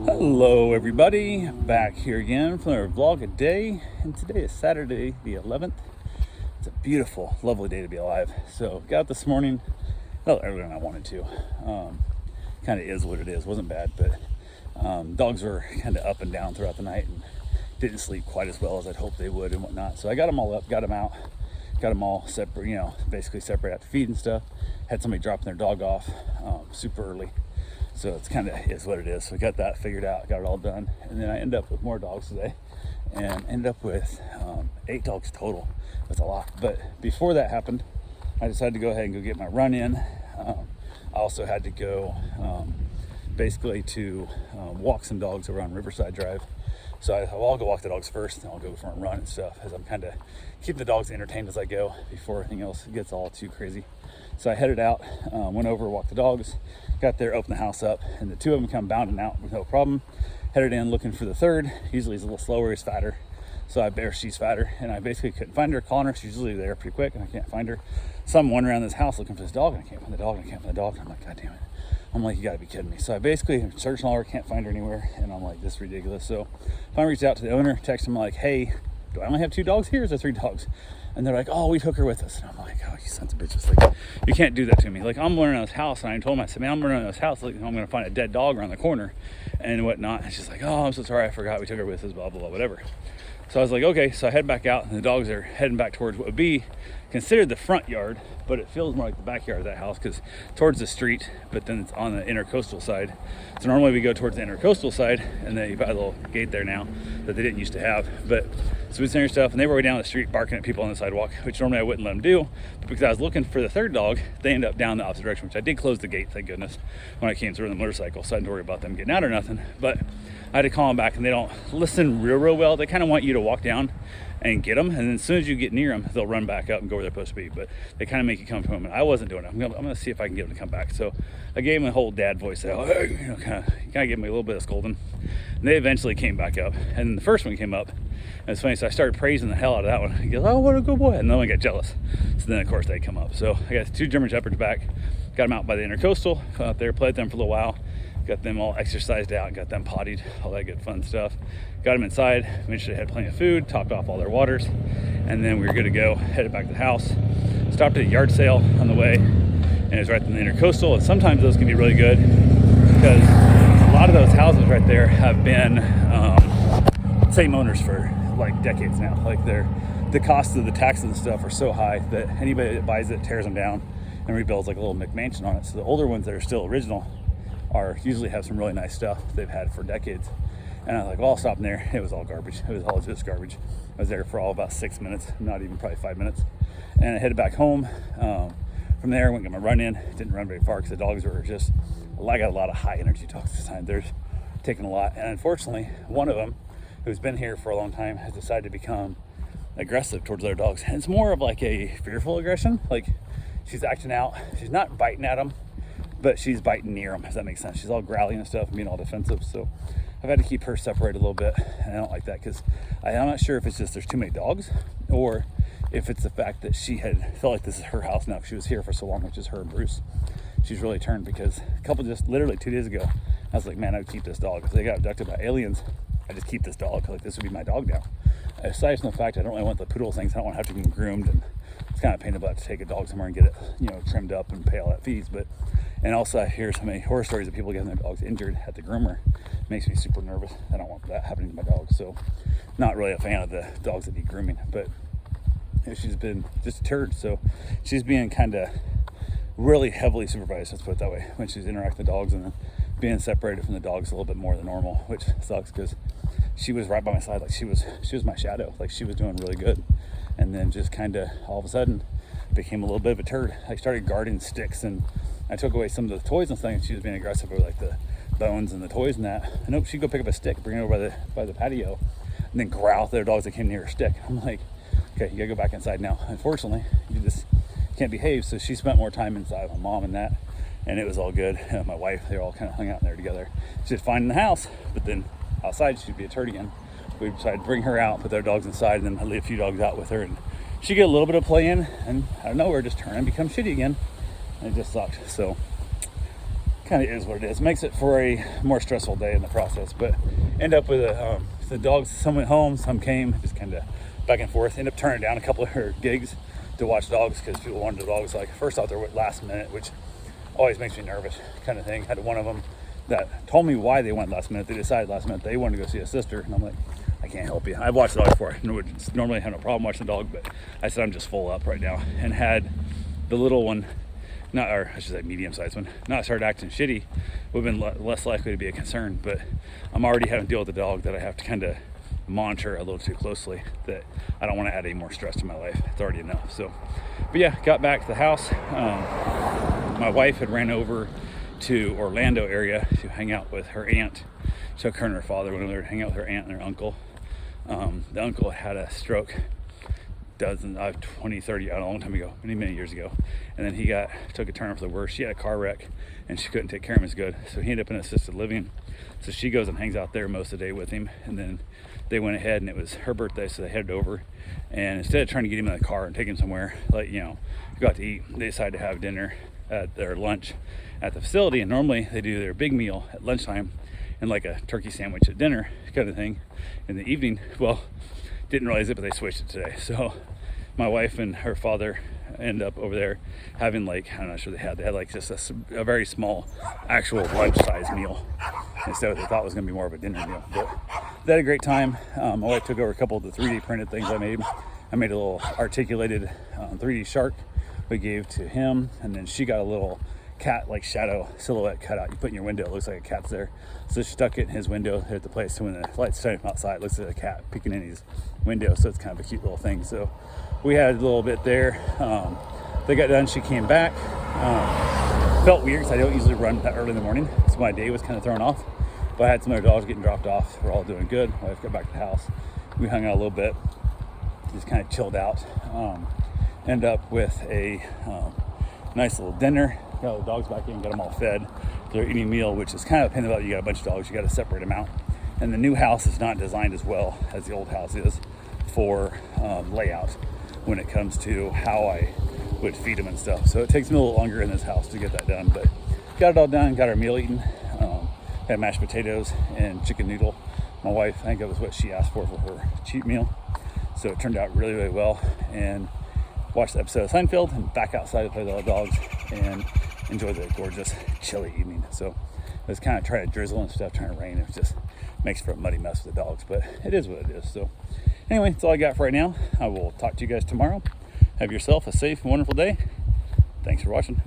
Hello everybody, back here again for another vlog a day, and today is Saturday the 11th. It's a beautiful, lovely day to be alive. So got out this morning, a little earlier than I wanted to. Kind of is what it is, wasn't bad, but dogs were kind of up and down throughout the night and didn't sleep quite as well as I'd hoped they would and whatnot. So I got them all up, got them out, got them all separate, basically separate out to feed and stuff. Had somebody dropping their dog off super early. So it's kind of is what it is. So we got that figured out, got it all done. And then I ended up with more dogs today and ended up with 8 dogs total. That's a lot. But before that happened, I decided to go ahead and go get my run in. I also had to go basically to walk some dogs around Riverside Drive. So I'll go walk the dogs first, and I'll go for a run and stuff, as I'm kind of keeping the dogs entertained as I go before anything else gets all too crazy. So I headed out, went over, walked the dogs, got there, opened the house up, and the 2 of them come bounding out with no problem. Headed in looking for the 3rd. Usually he's a little slower, he's fatter. So she's fatter, and I basically couldn't find her, calling her. She's usually there pretty quick, and I can't find her. So I'm wandering around this house looking for this dog, and I can't find the dog, and I can't find the dog. And I'm like, God damn it. I'm like, you gotta be kidding me. So I basically am searching all over, can't find her anywhere, and I'm like, this is ridiculous. So finally reached out to the owner, texted him like, hey, do I only have 2 dogs here, or is there 3 dogs? And they're like, oh, we took her with us. And I'm like, oh, you sons of bitches. Like, you can't do that to me. Like, I'm running around this house, and I told him, I said, man, I'm running around this house, like, I'm gonna find a dead dog around the corner and whatnot. And she's like, oh, I'm so sorry, I forgot we took her with us, blah, blah, blah, whatever. So I was like, okay. So I head back out, and the dogs are heading back towards what would be considered the front yard, but it feels more like the backyard of that house because towards the street, but then it's on the intercoastal side. So normally we go towards the intercoastal side, and then you've got a little gate there now that they didn't used to have. But so we was and stuff, and they were way down the street barking at people on the sidewalk, which normally I wouldn't let them do. But because I was looking for the 3rd dog, they ended up down the opposite direction, which I did close the gate, thank goodness, when I came through on the motorcycle, so I didn't worry about them getting out or nothing. But I had to call them back, and they don't listen real well. They kind of want you to walk down and get them, and then as soon as you get near them, they'll run back up and go where they're supposed to be. But they kind of make you come from them, and I wasn't doing it. I'm gonna see if I can get them to come back. So I gave them a whole dad voice, kind of gave me a little bit of scolding. And they eventually came back up, and the first one came up, and it's funny. So I started praising the hell out of that one. He goes, "Oh, what a good boy!" And then I got jealous. So then, of course, they come up. So I got 2 German Shepherds back. Got them out by the intercoastal. Out there, played with them for a little while. Got them all exercised out, got them pottied, all that good fun stuff. Got them inside, made sure they had plenty of food, topped off all their waters, and then we were good to go. Headed back to the house, stopped at a yard sale on the way, and it was right in the intercoastal. And sometimes those can be really good because a lot of those houses right there have been same owners for like decades now. Like the cost of the taxes and stuff are so high that anybody that buys it tears them down and rebuilds like a little McMansion on it. So the older ones that are still original usually have some really nice stuff they've had for decades. And I was like, well, I'll stop in there. It was all garbage. It was all just garbage. I was there for all about 6 minutes, not even probably 5 minutes. And I headed back home. From there, I went and got my run in. Didn't run very far because the dogs were just, I got a lot of high energy dogs this time. They're taking a lot. And unfortunately, one of them, who's been here for a long time, has decided to become aggressive towards other dogs. And it's more of like a fearful aggression. Like she's acting out. She's not biting at them, but she's biting near them, if that makes sense. She's all growling and stuff and being all defensive. So I've had to keep her separated a little bit, and I don't like that because I'm not sure if it's just there's too many dogs or if it's the fact that she had felt like this is her house now because she was here for so long, which is her and Bruce. She's really turned because a couple just literally 2 days ago, I was like, man, I would keep this dog. If they got abducted by aliens, I just keep this dog. Like this would be my dog now. Aside from the fact I don't really want the poodle things, I don't want to have to be groomed, and it's kind of a pain in the butt to take a dog somewhere and get it, trimmed up and pay all that fees. And also I hear so many horror stories of people getting their dogs injured at the groomer. It makes me super nervous. I don't want that happening to my dog. So not really a fan of the dogs that need grooming, but she's been just deterred. So she's being kind of really heavily supervised, let's put it that way, when she's interacting with the dogs, and then being separated from the dogs a little bit more than normal, which sucks because she was right by my side. Like she was my shadow. Like she was doing really good. And then just kind of all of a sudden became a little bit of a turd. I started guarding sticks, and I took away some of the toys and stuff, and she was being aggressive over like the bones and the toys and that. And nope, she'd go pick up a stick, bring it over by the patio, and then growl at the other dogs that came near her stick. I'm like, okay, you gotta go back inside now. Unfortunately, you just can't behave. So she spent more time inside with my mom and that, and it was all good. My wife, they all kind of hung out in there together. She's fine in the house, but then outside she'd be a turd again. We decided to bring her out, put their dogs inside, and then I leave a few dogs out with her, and she get a little bit of play in, and I don't know, we're just turning and become shitty again, and it just sucked. So kind of is what it is. Makes it for a more stressful day in the process, but end up with the dogs. Some went home, some came, just kind of back and forth. End up turning down a couple of her gigs to watch dogs because people wanted the dogs. Like first out there went last minute, which always makes me nervous, kind of thing. Had one of them that told me why they went last minute. They decided last minute they wanted to go see a sister, and I'm like, I can't help you. I've watched the dog before. I normally have no problem watching the dog, but I said I'm just full up right now, and had the little one, or I should say medium-sized one, not started acting shitty, would have been less likely to be a concern. But I'm already having to deal with a dog that I have to kind of monitor a little too closely, that I don't want to add any more stress to my life. It's already enough. So, but yeah, got back to the house. My wife had ran over to Orlando area to hang out with her aunt. Took her and her father went over there to hang out with her aunt and her uncle. The uncle had a stroke 20, 30, a long time ago, many years ago, and then he took a turn for the worse. She had a car wreck and she couldn't take care of him as good, so he ended up in assisted living. So she goes and hangs out there most of the day with him, and then they went ahead, and it was her birthday, so they headed over, and instead of trying to get him in the car and take him somewhere, like, go out to eat, they decided to have dinner at their lunch at the facility. And normally they do their big meal at lunchtime and like a turkey sandwich at dinner kind of thing in the evening. Well, didn't realize it, but they switched it today. So my wife and her father end up over there having, like, I'm not sure they had like just a very small actual lunch size meal instead of what they thought was going to be more of a dinner meal. But they had a great time. My wife took over a couple of the 3D printed things I made. I made a little articulated 3D shark we gave to him, and then she got a little cat like shadow silhouette cut out you put in your window. It looks like a cat's there, so she stuck it in his window at the place, so when the lights shine outside it looks like a cat peeking in his window. So it's kind of a cute little thing. So we had a little bit there. They got done, she came back. Felt weird because I don't usually run that early in the morning, so my day was kind of thrown off. But I had some other dogs getting dropped off. We're all doing good. My wife got back to the house, we hung out a little bit, just kind of chilled out. End up with a nice little dinner. Got the dogs back in, got them all fed. They're eating a meal, which is kind of a pain about. You got a bunch of dogs, you got to separate them out. And the new house is not designed as well as the old house is for layout when it comes to how I would feed them and stuff. So it takes me a little longer in this house to get that done, but got it all done. Got our meal eaten. Had mashed potatoes and chicken noodle. My wife, I think that was what she asked for her cheat meal. So it turned out really, really well. And watched the episode of Seinfeld and back outside to play with all the dogs and enjoy the gorgeous chilly evening. So it was kind of trying to drizzle and stuff, trying to rain. It just makes for a muddy mess with the dogs, but it is what it is. So anyway, that's all I got for right now. I will talk to you guys tomorrow. Have yourself a safe and wonderful day. Thanks for watching.